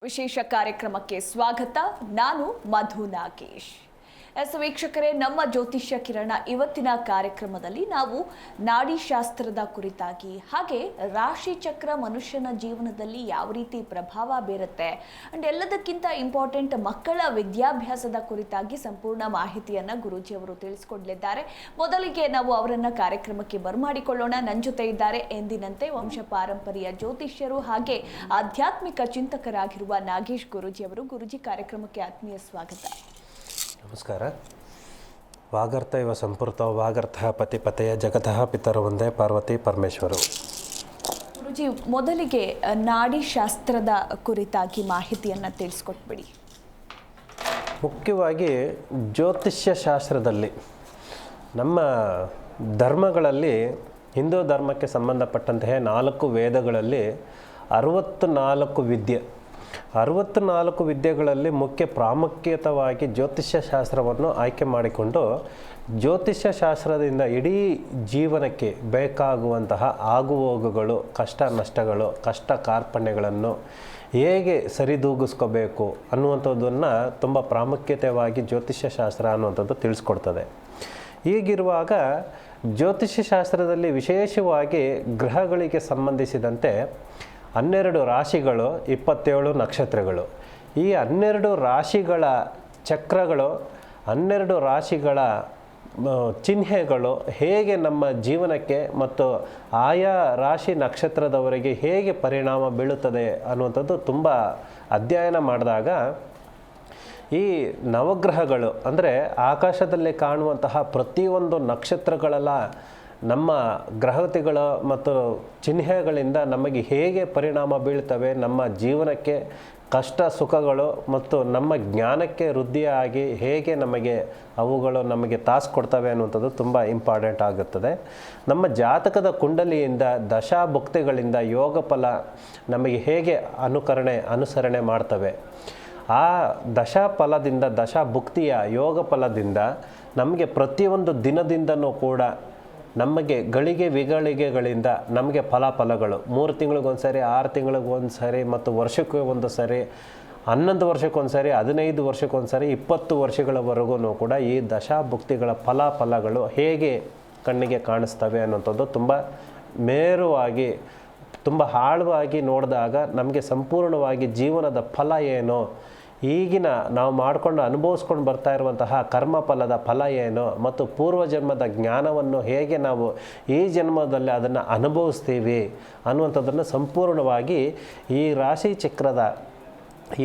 ವಿಶೇಷ ಕಾರ್ಯಕ್ರಮಕ್ಕೆ ಸ್ವಾಗತ. ನಾನು ಮಧು ನಾಗೇಶ್. ವೀಕ್ಷಕರೇ, ನಮ್ಮ ಜ್ಯೋತಿಷ್ಯ ಕಿರಣ ಇವತ್ತಿನ ಕಾರ್ಯಕ್ರಮದಲ್ಲಿ ನಾವು ನಾಡಿಶಾಸ್ತ್ರದ ಕುರಿತಾಗಿ ಹಾಗೆ ರಾಶಿ ಚಕ್ರ ಮನುಷ್ಯನ ಜೀವನದಲ್ಲಿ ಯಾವ ರೀತಿ ಪ್ರಭಾವ ಬೀರುತ್ತೆ ಅಂಡ್ ಎಲ್ಲದಕ್ಕಿಂತ ಇಂಪಾರ್ಟೆಂಟ್ ಮಕ್ಕಳ ವಿದ್ಯಾಭ್ಯಾಸದ ಕುರಿತಾಗಿ ಸಂಪೂರ್ಣ ಮಾಹಿತಿಯನ್ನ ಗುರೂಜಿ ಅವರು ತಿಳಿಸಿಕೊಡಲಿದ್ದಾರೆ. ಮೊದಲಿಗೆ ನಾವು ಅವರನ್ನ ಕಾರ್ಯಕ್ರಮಕ್ಕೆ ಬರಮಾಡಿಕೊಳ್ಳೋಣ. ನನ್ನ ಜೊತೆ ಇದ್ದಾರೆ ಎಂದಿನಂತೆ ವಂಶ ಪಾರಂಪರ್ಯ ಜ್ಯೋತಿಷ್ಯರು ಹಾಗೆ ಆಧ್ಯಾತ್ಮಿಕ ಚಿಂತಕರಾಗಿರುವ ನಾಗೇಶ್ ಗುರೂಜಿ ಅವರು. ಗುರೂಜಿ, ಕಾರ್ಯಕ್ರಮಕ್ಕೆ ಆತ್ಮೀಯ ಸ್ವಾಗತ. ನಮಸ್ಕಾರ. ವಾಗರ್ಥ ಇವ ಸಂಪೃತ ವಾಗರ್ಥ ಪತಿಪತೆಯ ಜಗತಃ ಪಿತರು ಒಂದೇ ಪಾರ್ವತಿ ಪರಮೇಶ್ವರು. ಗುರೂಜಿ, ಮೊದಲಿಗೆ ನಾಡಿಶಾಸ್ತ್ರದ ಕುರಿತಾಗಿ ಮಾಹಿತಿಯನ್ನು ತಿಳಿಸ್ಕೊಟ್ಬಿಡಿ. ಮುಖ್ಯವಾಗಿ ಜ್ಯೋತಿಷ್ಯ ಶಾಸ್ತ್ರದಲ್ಲಿ ನಮ್ಮ ಧರ್ಮಗಳಲ್ಲಿ ಹಿಂದೂ ಧರ್ಮಕ್ಕೆ ಸಂಬಂಧಪಟ್ಟಂತಹ 4 ವೇದಗಳಲ್ಲಿ 64 ವಿದ್ಯೆ 64 ವಿದ್ಯೆಗಳಲ್ಲಿ ಮುಖ್ಯ ಪ್ರಾಮುಖ್ಯತವಾಗಿ ಜ್ಯೋತಿಷ್ಯ ಶಾಸ್ತ್ರವನ್ನು ಆಯ್ಕೆ ಮಾಡಿಕೊಂಡು ಜ್ಯೋತಿಷ್ಯ ಶಾಸ್ತ್ರದಿಂದ ಇಡೀ ಜೀವನಕ್ಕೆ ಬೇಕಾಗುವಂತಹ ಆಗುಹೋಗುಗಳು, ಕಷ್ಟ ನಷ್ಟಗಳು, ಕಷ್ಟ ಕಾರ್ಪಣ್ಯಗಳನ್ನು ಹೇಗೆ ಸರಿದೂಗಿಸ್ಕೋಬೇಕು ಅನ್ನುವಂಥದ್ದನ್ನು ತುಂಬ ಪ್ರಾಮುಖ್ಯತೆಯಾಗಿ ಜ್ಯೋತಿಷ್ಯ ಶಾಸ್ತ್ರ ಅನ್ನುವಂಥದ್ದು ತಿಳಿಸ್ಕೊಡ್ತದೆ. ಹೀಗಿರುವಾಗ ಜ್ಯೋತಿಷ್ಯ ಶಾಸ್ತ್ರದಲ್ಲಿ ವಿಶೇಷವಾಗಿ ಗ್ರಹಗಳಿಗೆ ಸಂಬಂಧಿಸಿದಂತೆ 12 ರಾಶಿಗಳು, 27 ನಕ್ಷತ್ರಗಳು, ಈ 12 ರಾಶಿಗಳ ಚಕ್ರಗಳು, 12 ರಾಶಿಗಳ ಚಿಹ್ನೆಗಳು ಹೇಗೆ ನಮ್ಮ ಜೀವನಕ್ಕೆ ಮತ್ತು ಆಯಾ ರಾಶಿ ನಕ್ಷತ್ರದವರಿಗೆ ಹೇಗೆ ಪರಿಣಾಮ ಬೀಳುತ್ತದೆ ಅನ್ನುವಂಥದ್ದು ತುಂಬ ಅಧ್ಯಯನ ಮಾಡಿದಾಗ ಈ ನವಗ್ರಹಗಳು ಅಂದರೆ ಆಕಾಶದಲ್ಲಿ ಕಾಣುವಂತಹ ಪ್ರತಿಯೊಂದು ನಕ್ಷತ್ರಗಳೆಲ್ಲ ನಮ್ಮ ಗ್ರಹತಿಗಳ ಮತ್ತು ಚಿಹ್ನೆಗಳಿಂದ ನಮಗೆ ಹೇಗೆ ಪರಿಣಾಮ ಬೀಳ್ತವೆ, ನಮ್ಮ ಜೀವನಕ್ಕೆ ಕಷ್ಟ ಸುಖಗಳು ಮತ್ತು ನಮ್ಮ ಜ್ಞಾನಕ್ಕೆ ವೃದ್ಧಿಯಾಗಿ ಹೇಗೆ ಅವುಗಳು ನಮಗೆ ತಾಸು ಕೊಡ್ತವೆ ಅನ್ನುವಂಥದ್ದು ತುಂಬ ಇಂಪಾರ್ಟೆಂಟ್ ಆಗುತ್ತದೆ. ನಮ್ಮ ಜಾತಕದ ಕುಂಡಲಿಯಿಂದ ದಶಾಭುಕ್ತಿಗಳಿಂದ ಯೋಗ ಫಲ ನಮಗೆ ಹೇಗೆ ಅನುಸರಣೆ ಮಾಡ್ತವೆ, ಆ ದಶಾಫಲದಿಂದ ದಶಾಭುಕ್ತಿಯ ಯೋಗ ಫಲದಿಂದ ನಮಗೆ ಪ್ರತಿಯೊಂದು ದಿನದಿಂದನೂ ಕೂಡ ನಮಗೆ ವಿಗಳಿಗೆಗಳಿಂದ ನಮಗೆ ಫಲಾಫಲಗಳು 3 ತಿಂಗಳಿಗೊಂದು ಸರಿ, 6 ತಿಂಗಳಿಗೊಂದು ಸರಿ ಮತ್ತು ವರ್ಷಕ್ಕೆ ಒಂದು ಸರಿ, 11 ವರ್ಷಕ್ಕೊಂದು ಸರಿ, 15 ವರ್ಷಕ್ಕೊಂದು ಸರಿ, 20 ವರ್ಷಗಳವರೆಗೂ ಕೂಡ ಈ ದಶಾಭುಕ್ತಿಗಳ ಫಲಾಫಲಗಳು ಹೇಗೆ ಕಣ್ಣಿಗೆ ಕಾಣಿಸ್ತವೆ ಅನ್ನುವಂಥದ್ದು ತುಂಬ ಮೇರುವಾಗಿ ತುಂಬ ಆಳವಾಗಿ ನೋಡಿದಾಗ ನಮಗೆ ಸಂಪೂರ್ಣವಾಗಿ ಜೀವನದ ಫಲ ಏನು, ಈಗಿನ ನಾವು ಮಾಡಿಕೊಂಡು ಅನುಭವಿಸ್ಕೊಂಡು ಬರ್ತಾ ಇರುವಂತಹ ಕರ್ಮಫಲದ ಫಲ ಏನು ಮತ್ತು ಪೂರ್ವಜನ್ಮದ ಜ್ಞಾನವನ್ನು ಹೇಗೆ ನಾವು ಈ ಜನ್ಮದಲ್ಲಿ ಅದನ್ನು ಅನುಭವಿಸ್ತೀವಿ ಅನ್ನುವಂಥದ್ದನ್ನು ಸಂಪೂರ್ಣವಾಗಿ ಈ ರಾಶಿ ಚಕ್ರದ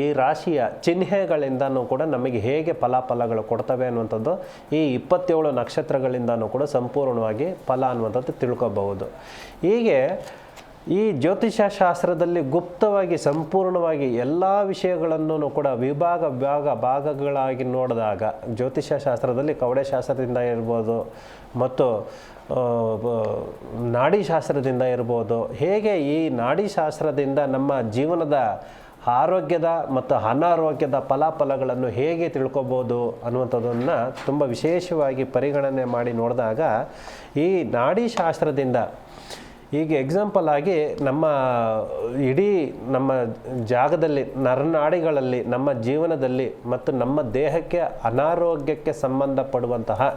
ಈ ರಾಶಿಯ ಚಿಹ್ನೆಗಳಿಂದನೂ ಕೂಡ ನಮಗೆ ಹೇಗೆ ಫಲಾಫಲಗಳು ಕೊಡ್ತವೆ ಅನ್ನುವಂಥದ್ದು ಈ 27 ನಕ್ಷತ್ರಗಳಿಂದನೂ ಕೂಡ ಸಂಪೂರ್ಣವಾಗಿ ಫಲ ಅನ್ನುವಂಥದ್ದು ತಿಳ್ಕೊಬಹುದು. ಹೀಗೆ ಈ ಜ್ಯೋತಿಷ್ಯ ಶಾಸ್ತ್ರದಲ್ಲಿ ಗುಪ್ತವಾಗಿ ಸಂಪೂರ್ಣವಾಗಿ ಎಲ್ಲ ವಿಷಯಗಳನ್ನು ಕೂಡ ಭಾಗಗಳಾಗಿ ನೋಡಿದಾಗ ಜ್ಯೋತಿಷ್ಯ ಶಾಸ್ತ್ರದಲ್ಲಿ ಕವಡೆ ಶಾಸ್ತ್ರದಿಂದ ಇರ್ಬೋದು ಮತ್ತು ನಾಡಿಶಾಸ್ತ್ರದಿಂದ ಇರ್ಬೋದು, ಹೇಗೆ ಈ ನಾಡಿಶಾಸ್ತ್ರದಿಂದ ನಮ್ಮ ಜೀವನದ ಆರೋಗ್ಯದ ಮತ್ತು ಅನಾರೋಗ್ಯದ ಫಲಾಫಲಗಳನ್ನು ಹೇಗೆ ತಿಳ್ಕೊಬೋದು ಅನ್ನುವಂಥದ್ದನ್ನು ತುಂಬ ವಿಶೇಷವಾಗಿ ಪರಿಗಣನೆ ಮಾಡಿ ನೋಡಿದಾಗ ಈ ನಾಡಿಶಾಸ್ತ್ರದಿಂದ ಈಗ ಎಕ್ಸಾಂಪಲ್ ಆಗಿ ನಮ್ಮ ಜಾಗದಲ್ಲಿ ನರನಾಡಿಗಳಲ್ಲಿ ನಮ್ಮ ಜೀವನದಲ್ಲಿ ಮತ್ತು ನಮ್ಮ ದೇಹಕ್ಕೆ ಅನಾರೋಗ್ಯಕ್ಕೆ ಸಂಬಂಧಪಡುವಂತಹ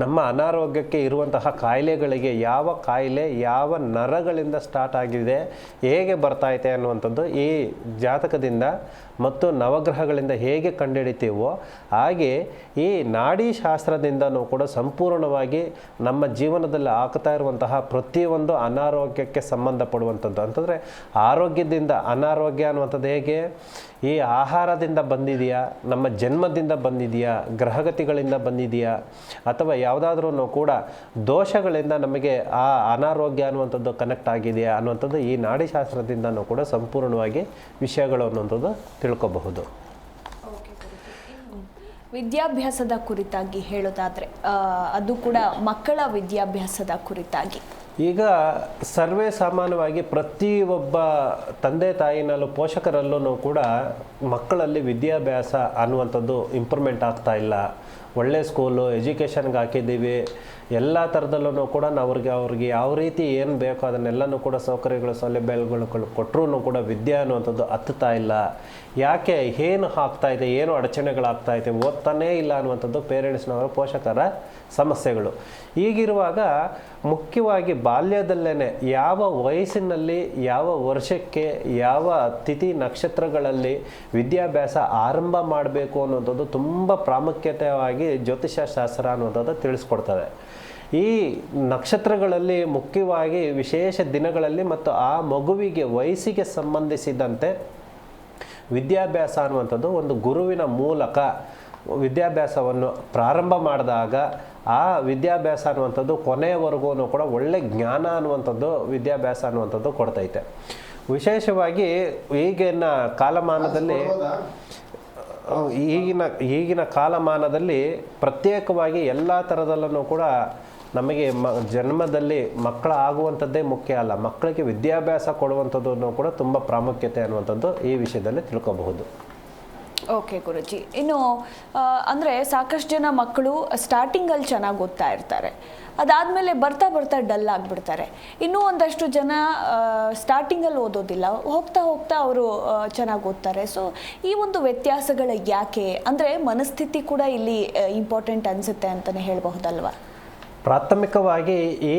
ನಮ್ಮ ಅನಾರೋಗ್ಯಕ್ಕೆ ಇರುವಂತಹ ಕಾಯಿಲೆಗಳಿಗೆ ಯಾವ ಕಾಯಿಲೆ ಯಾವ ನರಗಳಿಂದ ಸ್ಟಾರ್ಟ್ ಆಗಿದೆ, ಹೇಗೆ ಬರ್ತಾಯಿದೆ ಅನ್ನುವಂಥದ್ದು ಈ ಜಾತಕದಿಂದ ಮತ್ತು ನವಗ್ರಹಗಳಿಂದ ಹೇಗೆ ಕಂಡುಹಿಡಿತೀವೋ ಹಾಗೆ ಈ ನಾಡಿಶಾಸ್ತ್ರದಿಂದನೂ ಕೂಡ ಸಂಪೂರ್ಣವಾಗಿ ನಮ್ಮ ಜೀವನದಲ್ಲಿ ಆಗ್ತಾ ಇರುವಂತಹ ಪ್ರತಿಯೊಂದು ಅನಾರೋಗ್ಯಕ್ಕೆ ಸಂಬಂಧಪಡುವಂಥದ್ದು. ಅಂತಂದರೆ ಆರೋಗ್ಯದಿಂದ ಅನಾರೋಗ್ಯ ಅನ್ನುವಂಥದ್ದು ಹೇಗೆ ಈ ಆಹಾರದಿಂದ ಬಂದಿದೆಯಾ, ನಮ್ಮ ಜನ್ಮದಿಂದ ಬಂದಿದೆಯಾ, ಗ್ರಹಗತಿಗಳಿಂದ ಬಂದಿದೆಯಾ, ಅಥವಾ ಯಾವುದಾದ್ರೂ ಕೂಡ ದೋಷಗಳಿಂದ ನಮಗೆ ಆ ಅನಾರೋಗ್ಯ ಅನ್ನುವಂಥದ್ದು ಕನೆಕ್ಟ್ ಆಗಿದೆಯಾ ಅನ್ನುವಂಥದ್ದು ಈ ನಾಡಿಶಾಸ್ತ್ರದಿಂದನೂ ಕೂಡ ಸಂಪೂರ್ಣವಾಗಿ ವಿಷಯಗಳು ಅನ್ನುವಂಥದ್ದು ತಿಳ್ಕೋಬಹುದು. ವಿದ್ಯಾಭ್ಯಾಸದ ಕುರಿತಾಗಿ ಹೇಳೋದಾದರೆ ಅದು ಕೂಡ ಮಕ್ಕಳ ವಿದ್ಯಾಭ್ಯಾಸದ ಕುರಿತಾಗಿ ಈಗ ಸರ್ವೇ ಸಾಮಾನ್ಯವಾಗಿ ಪ್ರತಿಯೊಬ್ಬ ತಂದೆ ತಾಯಿನಲ್ಲೂ ಪೋಷಕರಲ್ಲೂ ಕೂಡ ಮಕ್ಕಳಲ್ಲಿ ವಿದ್ಯಾಭ್ಯಾಸ ಅನ್ನುವಂಥದ್ದು ಇಂಪ್ರೂವ್ಮೆಂಟ್ ಆಗ್ತಾ ಇಲ್ಲ. ಒಳ್ಳೆ ಸ್ಕೂಲು ಎಜುಕೇಷನ್ಗೆ ಹಾಕಿದ್ದೀವಿ, ಎಲ್ಲ ಥರದಲ್ಲೂ ಕೂಡ ಅವ್ರಿಗೆ ಯಾವ ರೀತಿ ಏನು ಬೇಕೋ ಅದನ್ನೆಲ್ಲನೂ ಕೂಡ ಸೌಕರ್ಯಗಳು ಸೌಲಭ್ಯಗಳು ಕೊಟ್ಟರೂ ಕೂಡ ವಿದ್ಯೆ ಅನ್ನುವಂಥದ್ದು ಹತ್ತುತ್ತಾ ಇಲ್ಲ. ಯಾಕೆ, ಏನು ಆಗ್ತಾಯಿದೆ, ಏನು ಅಡಚಣೆಗಳಾಗ್ತಾಯಿದೆ, ಓದ್ತಾನೇ ಇಲ್ಲ ಅನ್ನುವಂಥದ್ದು ಪೇರೆಂಟ್ಸ್ನವರ ಪೋಷಕರ ಸಮಸ್ಯೆಗಳು. ಈಗಿರುವಾಗ ಮುಖ್ಯವಾಗಿ ಬಾಲ್ಯದಲ್ಲೇ ಯಾವ ವಯಸ್ಸಿನಲ್ಲಿ ಯಾವ ವರ್ಷಕ್ಕೆ ಯಾವ ತಿಥಿ ನಕ್ಷತ್ರಗಳಲ್ಲಿ ವಿದ್ಯಾಭ್ಯಾಸ ಆರಂಭ ಮಾಡಬೇಕು ಅನ್ನೋಂಥದ್ದು ತುಂಬ ಪ್ರಾಮುಖ್ಯತೆಯಾಗಿ ಜ್ಯೋತಿಷ್ಯ ಶಾಸ್ತ್ರ ಅನ್ನುವಂಥದ್ದು ತಿಳಿಸ್ಕೊಡ್ತದೆ. ಈ ನಕ್ಷತ್ರಗಳಲ್ಲಿ ಮುಖ್ಯವಾಗಿ ವಿಶೇಷ ದಿನಗಳಲ್ಲಿ ಮತ್ತು ಆ ಮಗುವಿಗೆ ವಯಸ್ಸಿಗೆ ಸಂಬಂಧಿಸಿದಂತೆ ವಿದ್ಯಾಭ್ಯಾಸ ಅನ್ನುವಂಥದ್ದು ಒಂದು ಗುರುವಿನ ಮೂಲಕ ವಿದ್ಯಾಭ್ಯಾಸವನ್ನು ಪ್ರಾರಂಭ ಮಾಡಿದಾಗ ಆ ವಿದ್ಯಾಭ್ಯಾಸ ಅನ್ನುವಂಥದ್ದು ಕೊನೆಯವರೆಗೂ ಕೂಡ ಒಳ್ಳೆ ಜ್ಞಾನ ಅನ್ನುವಂಥದ್ದು ವಿದ್ಯಾಭ್ಯಾಸ ಅನ್ನುವಂಥದ್ದು ಕೊಡ್ತೈತೆ. ವಿಶೇಷವಾಗಿ ಈಗಿನ ಕಾಲಮಾನದಲ್ಲಿ ಪ್ರತ್ಯೇಕವಾಗಿ ಎಲ್ಲ ಥರದಲ್ಲೂ ಕೂಡ ನಮಗೆ ಜನ್ಮದಲ್ಲಿ ಮಕ್ಕಳ ಆಗುವಂಥದ್ದೇ ಮುಖ್ಯ ಅಲ್ಲ, ಮಕ್ಕಳಿಗೆ ವಿದ್ಯಾಭ್ಯಾಸ ಕೊಡುವಂಥದ್ದು ಕೂಡ ತುಂಬ ಪ್ರಾಮುಖ್ಯತೆ ಅನ್ನುವಂಥದ್ದು ಈ ವಿಷಯದಲ್ಲಿ ತಿಳ್ಕೋಬಹುದು. ಓಕೆ ಗುರುಜಿ, ಇನ್ನು ಅಂದರೆ ಸಾಕಷ್ಟು ಜನ ಮಕ್ಕಳು ಸ್ಟಾರ್ಟಿಂಗಲ್ಲಿ ಚೆನ್ನಾಗಿ ಓದ್ತಾ ಇರ್ತಾರೆ, ಅದಾದಮೇಲೆ ಬರ್ತಾ ಬರ್ತಾ ಡಲ್ ಆಗಿಬಿಡ್ತಾರೆ. ಇನ್ನೂ ಒಂದಷ್ಟು ಜನ ಸ್ಟಾರ್ಟಿಂಗಲ್ಲಿ ಓದೋದಿಲ್ಲ, ಹೋಗ್ತಾ ಹೋಗ್ತಾ ಅವರು ಚೆನ್ನಾಗಿ ಓದ್ತಾರೆ. ಸೊ ಈ ಒಂದು ವ್ಯತ್ಯಾಸಗಳು ಯಾಕೆ, ಅಂದರೆ ಮನಸ್ಥಿತಿ ಕೂಡ ಇಲ್ಲಿ ಇಂಪಾರ್ಟೆಂಟ್ ಅನಿಸುತ್ತೆ ಅಂತಲೇ ಹೇಳಬಹುದಲ್ವಾ? ಪ್ರಾಥಮಿಕವಾಗಿ ಈ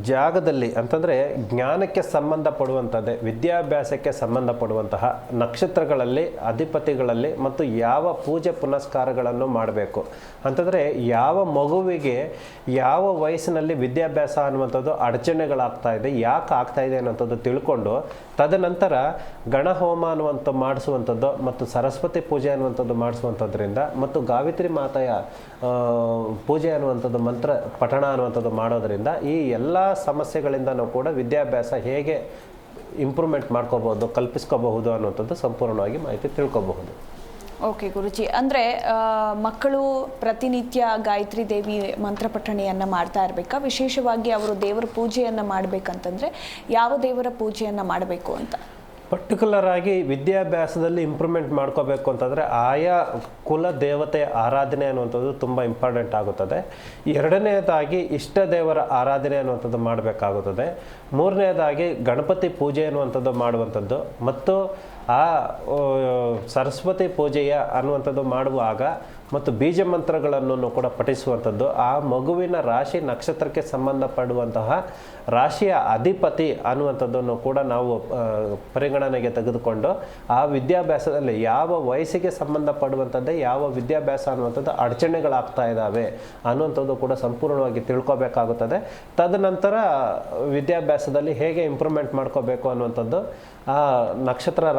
ಜಾಗದಲ್ಲಿ ಅಂತಂದರೆ ಜ್ಞಾನಕ್ಕೆ ಸಂಬಂಧಪಡುವಂಥದ್ದೇ, ವಿದ್ಯಾಭ್ಯಾಸಕ್ಕೆ ಸಂಬಂಧಪಡುವಂತಹ ನಕ್ಷತ್ರಗಳಲ್ಲಿ ಅಧಿಪತಿಗಳಲ್ಲಿ ಮತ್ತು ಯಾವ ಪೂಜೆ ಪುನಸ್ಕಾರಗಳನ್ನು ಮಾಡಬೇಕು ಅಂತಂದರೆ ಯಾವ ಮಗುವಿಗೆ ಯಾವ ವಯಸ್ಸಿನಲ್ಲಿ ವಿದ್ಯಾಭ್ಯಾಸ ಅನ್ನುವಂಥದ್ದು ಅಡಚಣೆಗಳಾಗ್ತಾ ಇದೆ, ಯಾಕೆ ಆಗ್ತಾ ಇದೆ ಅನ್ನೋಂಥದ್ದು ತಿಳ್ಕೊಂಡು ತದನಂತರ ಗಣಹೋಮ ಅನ್ನುವಂಥ ಮಾಡಿಸುವಂಥದ್ದು ಮತ್ತು ಸರಸ್ವತಿ ಪೂಜೆ ಅನ್ನುವಂಥದ್ದು ಮಾಡಿಸುವಂಥದ್ರಿಂದ ಮತ್ತು ಗಾಯತ್ರಿ ಮಾತೆಯ ಪೂಜೆ ಅನ್ನುವಂಥದ್ದು ಮಂತ್ರ ಪಠಣ ಅನ್ನುವಂಥದ್ದು ಮಾಡೋದರಿಂದ ಈ ಎಲ್ಲ ಸಮಸ್ಯೆಗಳಿಂದನೂ ಕೂಡ ವಿದ್ಯಾಭ್ಯಾಸ ಹೇಗೆ ಇಂಪ್ರೂವ್ಮೆಂಟ್ ಮಾಡ್ಕೋಬಹುದು, ಕಲ್ಪಿಸ್ಕೋಬಹುದು ಅನ್ನುವಂಥದ್ದು ಸಂಪೂರ್ಣವಾಗಿ ಮಾಹಿತಿ ತಿಳ್ಕೋಬಹುದು. ಓಕೆ ಗುರುಜಿ, ಅಂದರೆ ಮಕ್ಕಳು ಪ್ರತಿನಿತ್ಯ ಗಾಯತ್ರಿ ದೇವಿ ಮಂತ್ರ ಪಠಣೆಯನ್ನು ಮಾಡ್ತಾ ಇರಬೇಕಾ? ವಿಶೇಷವಾಗಿ ಅವರು ದೇವರ ಪೂಜೆಯನ್ನು ಮಾಡಬೇಕಂತಂದರೆ ಯಾವ ದೇವರ ಪೂಜೆಯನ್ನು ಮಾಡಬೇಕು ಅಂತ? ಪರ್ಟಿಕ್ಯುಲರ್ ಆಗಿ ವಿದ್ಯಾಭ್ಯಾಸದಲ್ಲಿ ಇಂಪ್ರೂವ್ಮೆಂಟ್ ಮಾಡ್ಕೋಬೇಕು ಅಂತಂದರೆ ಆಯಾ ಕುಲ ದೇವತೆ ಆರಾಧನೆ ಅನ್ನುವಂಥದ್ದು ತುಂಬ ಇಂಪಾರ್ಟೆಂಟ್ ಆಗುತ್ತದೆ. ಎರಡನೇದಾಗಿ ಇಷ್ಟ ದೇವರ ಆರಾಧನೆ ಅನ್ನುವಂಥದ್ದು ಮಾಡಬೇಕಾಗುತ್ತದೆ. ಮೂರನೇದಾಗಿ ಗಣಪತಿ ಪೂಜೆ ಅನ್ನುವಂಥದ್ದು ಮಾಡುವಂಥದ್ದು ಮತ್ತು ಆ ಸರಸ್ವತಿ ಪೂಜೆಯ ಅನ್ನುವಂಥದ್ದು ಮಾಡುವಾಗ ಮತ್ತು ಬೀಜ ಮಂತ್ರಗಳನ್ನು ಕೂಡ ಪಠಿಸುವಂಥದ್ದು, ಆ ಮಗುವಿನ ರಾಶಿ ನಕ್ಷತ್ರಕ್ಕೆ ಸಂಬಂಧಪಡುವಂತಹ ರಾಶಿಯ ಅಧಿಪತಿ ಅನ್ನುವಂಥದ್ದನ್ನು ಕೂಡ ನಾವು ಪರಿಗಣನೆಗೆ ತೆಗೆದುಕೊಂಡು ಆ ವಿದ್ಯಾಭ್ಯಾಸದಲ್ಲಿ ಯಾವ ವಯಸ್ಸಿಗೆ ಸಂಬಂಧಪಡುವಂಥದ್ದೇ ಯಾವ ವಿದ್ಯಾಭ್ಯಾಸ ಅನ್ನುವಂಥದ್ದು ಅಡಚಣೆಗಳಾಗ್ತಾ ಇದ್ದಾವೆ ಅನ್ನುವಂಥದ್ದು ಕೂಡ ಸಂಪೂರ್ಣವಾಗಿ ತಿಳ್ಕೊಬೇಕಾಗುತ್ತದೆ. ತದನಂತರ ವಿದ್ಯಾಭ್ಯಾಸದಲ್ಲಿ ಹೇಗೆ ಇಂಪ್ರೂವ್ಮೆಂಟ್ ಮಾಡ್ಕೋಬೇಕು ಅನ್ನುವಂಥದ್ದು ಆ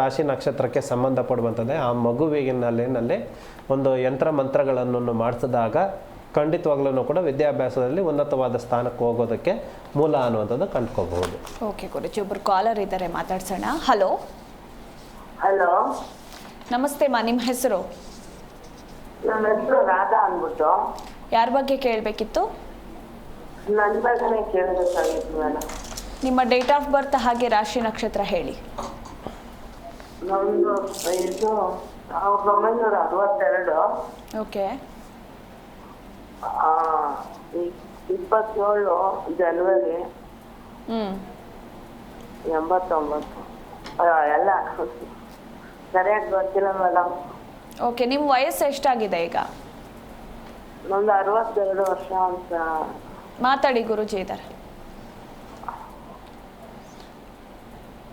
ರಾಶಿ ನಕ್ಷತ್ರಕ್ಕೆ ಸಂಬಂಧಪಡುವಂಥದ್ದೇ ಆ ಮಗುವಿನಲ್ಲಿ ಒಂದು ಯಂತ್ರ ಮಂತ್ರಗಳನ್ನು ಮಾಡಿಸಿದಾಗ ಖಂಡಿತವಾಗ್ಲೂ ಕೂಡ ವಿದ್ಯಾಭ್ಯಾಸದಲ್ಲಿ ಉನ್ನತವಾದ ಸ್ಥಾನಕ್ಕೆ ಹೋಗೋದಕ್ಕೆ ಮೂಲ ಅನ್ನುವಂಥದ್ದು ಕಂಡುಕೋಬಹುದು. ಓಕೆ ಗುರುಜಿ, ಒಬ್ಬರು ಕಾಲರ್ ಇದ್ದಾರೆ, ಮಾತಾಡ್ಸೋಣ. ಹಲೋ ಹಲೋ, ನಮಸ್ತೆ ಮಾ, ನಿಮ್ಮ ಹೆಸರು? ನಮ್ಮ ಹೆಸರು ರಾಧಾ ಅಂದ್ಬಿಟ್ಟು. ಯಾರ ಬಗ್ಗೆ ಕೇಳಬೇಕಿತ್ತು? ನನ್ನ ಬಗ್ಗೆನೇ ಕೇಳಬೇಕಾಗಿತ್ತು ಮೇಡಮ್. ನಿಮ್ಮ ಡೇಟ್ ಆಫ್ ಬರ್ತ್ ಹಾಗೆ ರಾಶಿ ನಕ್ಷತ್ರ ಹೇಳಿ. ನಮ್ಮದು ಇದು 1962. ಓಕೆ. 27 ಜನವರಿ 89. ಎಲ್ಲ ಸರಿಯಾಗಿ ಗೊತ್ತಿಲ್ಲ ಮೇಡಮ್. ಓಕೆ, ನಿಮ್ಮ ವಯಸ್ಸು ಎಷ್ಟಾಗಿದೆ ಈಗ? ನಮ್ದು 62 ವರ್ಷ ಅಂತ. ಮಾತಾಡಿ, ಗುರುಜಿ ಇದ್ದಾರೆ.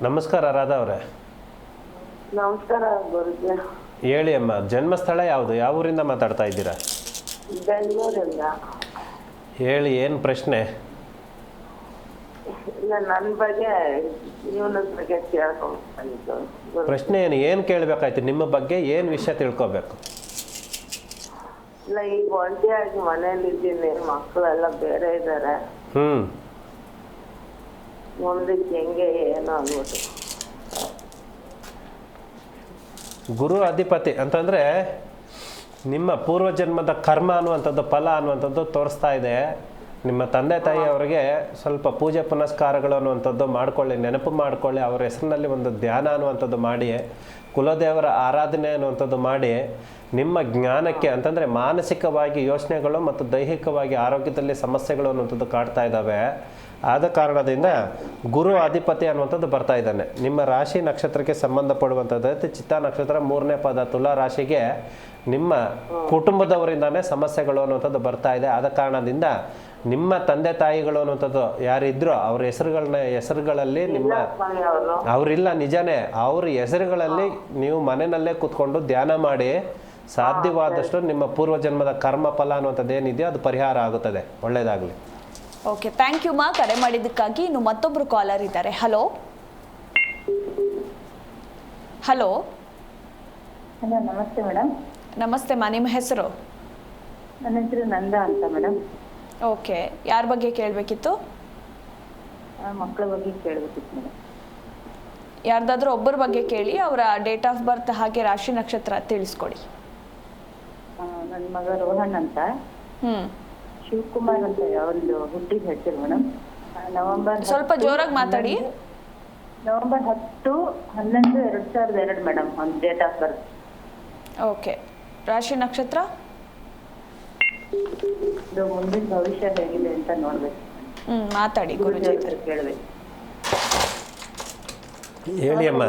ನಮಸ್ಕಾರ ರಾಧಾ ಅವರೇ. ನಮಸ್ಕಾರ ಗುರುಜಿ. ಹೇಳಿ ಅಮ್ಮ, ಜನ್ಮಸ್ಥಳ ಯಾವುದು, ಯಾವ ಊರಿಂದ ಮಾತಾಡ್ತಾ ಇದ್ದೀರಾ? ಬೆಂಗಳೂರಿಂದ. ಹೇಳಿ, ಏನು ಪ್ರಶ್ನೆ? ಇಲ್ಲ, ನನ್ನ ಬಗ್ಗೆ ಜೀವನದ ಬಗ್ಗೆ ಕೇಳ್ಕೊಂಡು. ಪ್ರಶ್ನೆ ಏನು ಕೇಳಬೇಕಾಯ್ತು? ನಿಮ್ಮ ಬಗ್ಗೆ ಏನು ವಿಷಯ ತಿಳ್ಕೊಬೇಕು? ಇಲ್ಲ, ಈಗ ಒಂಟಿಯಾಗಿ ಮನೇಲಿ ಇದ್ದೀನಿ, ಮಕ್ಕಳೆಲ್ಲ ಬೇರೆ ಇದ್ದಾರೆ. ಮುಂದಕ್ಕೆ ಹೆಂಗೆ ಏನು ಅಂದ್ಬಿಟ್ಟು. ಗುರು ಅಧಿಪತಿ ಅಂತಂದರೆ ನಿಮ್ಮ ಪೂರ್ವಜನ್ಮದ ಕರ್ಮ ಅನ್ನುವಂಥದ್ದು ಫಲ ಅನ್ನುವಂಥದ್ದು ತೋರಿಸ್ತಾ ಇದೆ. ನಿಮ್ಮ ತಂದೆ ತಾಯಿ ಅವರಿಗೆ ಸ್ವಲ್ಪ ಪೂಜೆ ಪುನಸ್ಕಾರಗಳು ಅನ್ನುವಂಥದ್ದು ಮಾಡ್ಕೊಳ್ಳಿ, ನೆನಪು ಮಾಡ್ಕೊಳ್ಳಿ. ಅವರ ಹೆಸರಿನಲ್ಲಿ ಒಂದು ಧ್ಯಾನ ಅನ್ನುವಂಥದ್ದು ಮಾಡಿ, ಕುಲದೇವರ ಆರಾಧನೆ ಅನ್ನುವಂಥದ್ದು ಮಾಡಿ, ನಿಮ್ಮ ಜ್ಞಾನಕ್ಕೆ ಅಂತಂದರೆ ಮಾನಸಿಕವಾಗಿ ಯೋಚನೆಗಳು ಮತ್ತು ದೈಹಿಕವಾಗಿ ಆರೋಗ್ಯದಲ್ಲಿ ಸಮಸ್ಯೆಗಳು ಅನ್ನುವಂಥದ್ದು ಕಾಡ್ತಾ ಇದ್ದಾವೆ. ಆದ ಕಾರಣದಿಂದ ಗುರು ಅಧಿಪತಿ ಅನ್ನುವಂಥದ್ದು ಬರ್ತಾ ಇದ್ದಾನೆ. ನಿಮ್ಮ ರಾಶಿ ನಕ್ಷತ್ರಕ್ಕೆ ಸಂಬಂಧಪಡುವಂಥದ್ದು ಚಿತ್ತಾ ನಕ್ಷತ್ರ 3ನೇ ಪಾದ ತುಲಾ ರಾಶಿಗೆ ನಿಮ್ಮ ಕುಟುಂಬದವರಿಂದಾನೇ ಸಮಸ್ಯೆಗಳು ಅನ್ನುವಂಥದ್ದು ಬರ್ತಾ ಇದೆ. ಆದ ಕಾರಣದಿಂದ ನಿಮ್ಮ ತಂದೆ ತಾಯಿಗಳು ಅನ್ನುವಂಥದ್ದು ಯಾರಿದ್ರೋ ಅವ್ರ ಹೆಸರುಗಳಲ್ಲಿ ನಿಮ್ಮ ಅವರಿಲ್ಲ, ನಿಜಾನೇ ಅವ್ರ ಹೆಸರುಗಳಲ್ಲಿ ನೀವು ಮನೆಯಲ್ಲೇ ಕೂತ್ಕೊಂಡು ಧ್ಯಾನ ಮಾಡಿ ಸಾಧ್ಯವಾದಷ್ಟು ನಿಮ್ಮ ಪೂರ್ವಜನ್ಮದ ಕರ್ಮ ಫಲ ಅನ್ನುವಂಥದ್ದು ಏನಿದೆಯೋ ಅದು ಪರಿಹಾರ ಆಗುತ್ತದೆ. ಒಳ್ಳೆಯದಾಗಲಿ. ಓಕೆ, ಥ್ಯಾಂಕ್ ಯು ಮಾ ಕರೆ ಮಾಡಿದ್ದಕ್ಕಾಗಿ. ಇನ್ನು ಮತ್ತೊಬ್ರು ಕಾಲರ್ ಇದ್ದಾರೆ. ಹಲೋ ಹಲೋ ಹಲೋ, ನಮಸ್ತೆ ಮೇಡಮ್. ನಮಸ್ತೆ ಮಾ, ನಿಮ್ಮ ಹೆಸರು? ನನ್ನ ಹೆಸರು ನಂದಾ ಅಂತ ಮೇಡಮ್. ಓಕೆ, ಯಾರ ಬಗ್ಗೆ ಕೇಳಬೇಕಿತ್ತು? ಮಕ್ಕಳ ಬಗ್ಗೆ ಕೇಳಬೇಕಿತ್ತು ಮೇಡಮ್. ಯಾರ್ದಾದ್ರೂ ಒಬ್ಬರ ಬಗ್ಗೆ ಕೇಳಿ, ಅವರ ಡೇಟ್ ಆಫ್ ಬರ್ತ್ ಹಾಗೆ ರಾಶಿ ನಕ್ಷತ್ರ ತಿಳಿಸ್ಕೊಡಿ. ನನ್ನ ಮಗ ರೋಹನ್ ಅಂತ, ಹ್ಮ್, ಶಿವಕುಮಾರ್ ಅಂತ ಒಂದು ಹುಟ್ಟಿದ ಹೆಸರು ಮೇಡಮ್. ನವೆಂಬರ್ ಸ್ವಲ್ಪ ಜೋರಾಗಿ ಮಾತಾಡಿ. ನವೆಂಬರ್ 10/11/2002 ಮೇಡಮ್ ಒಂದು ಡೇಟ್ ಆಫ್ ಬರ್ತ್. ಓಕೆ, ರಾಶಿ ನಕ್ಷತ್ರ? ಇದು ಮುಂದಿನ ಭವಿಷ್ಯ ಹೇಗಿದೆ ಅಂತ ನೋಡ್ಬೇಕು. ಮಾತಾಡಿ ಗುರುಜಿ. ಕೇಳಬೇಕು. ಹೇಳಿ ಅಮ್ಮ.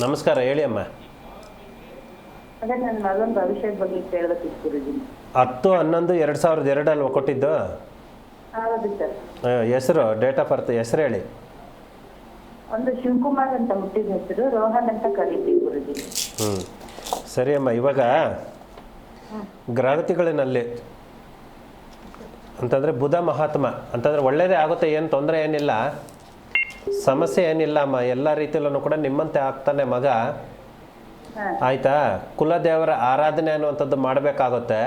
ನಮಸ್ಕಾರ, ಹೇಳಿ ಅಮ್ಮ. ಅದೇ ನನ್ನ ಮಗನ ಭವಿಷ್ಯದ ಬಗ್ಗೆ ಕೇಳಬೇಕಿತ್ತು ಗುರುಜಿ. 10/11/2002 ಅಲ್ವಾ ಕೊಟ್ಟಿದ್ದು? ಹೌದು ಸರ್. ಹೆಸರು, ಡೇಟ್ ಆಫ್ ಬರ್ತ್ ಹೆಸರು ಹೇಳಿ. ಒಂದು ಶಿವಕುಮಾರ್ ಅಂತ ಹುಟ್ಟಿದ ಹೆಸರು, ರೋಹನ್ ಅಂತ ಕರೀತೀವಿ ಗುರುಜಿ. ಸರಿ ಅಮ್ಮ. ಇವಾಗ ಗ್ರಹತಿಗಳಿನಲ್ಲಿ ಅಂತಂದರೆ ಬುಧ ಮಹಾತ್ಮ ಅಂತಂದರೆ ಒಳ್ಳೆಯದೇ ಆಗುತ್ತೆ, ಏನು ತೊಂದರೆ ಏನಿಲ್ಲ, ಸಮಸ್ಯೆ ಏನಿಲ್ಲ ಅಮ್ಮ. ಎಲ್ಲ ರೀತಿಯಲ್ಲೂ ಕೂಡ ನಿಮ್ಮಂತೆ ಆಗ್ತಾನೆ ಮಗ. ಆಯಿತಾ? ಕುಲದೇವರ ಆರಾಧನೆ ಅನ್ನುವಂಥದ್ದು ಮಾಡಬೇಕಾಗುತ್ತೆ.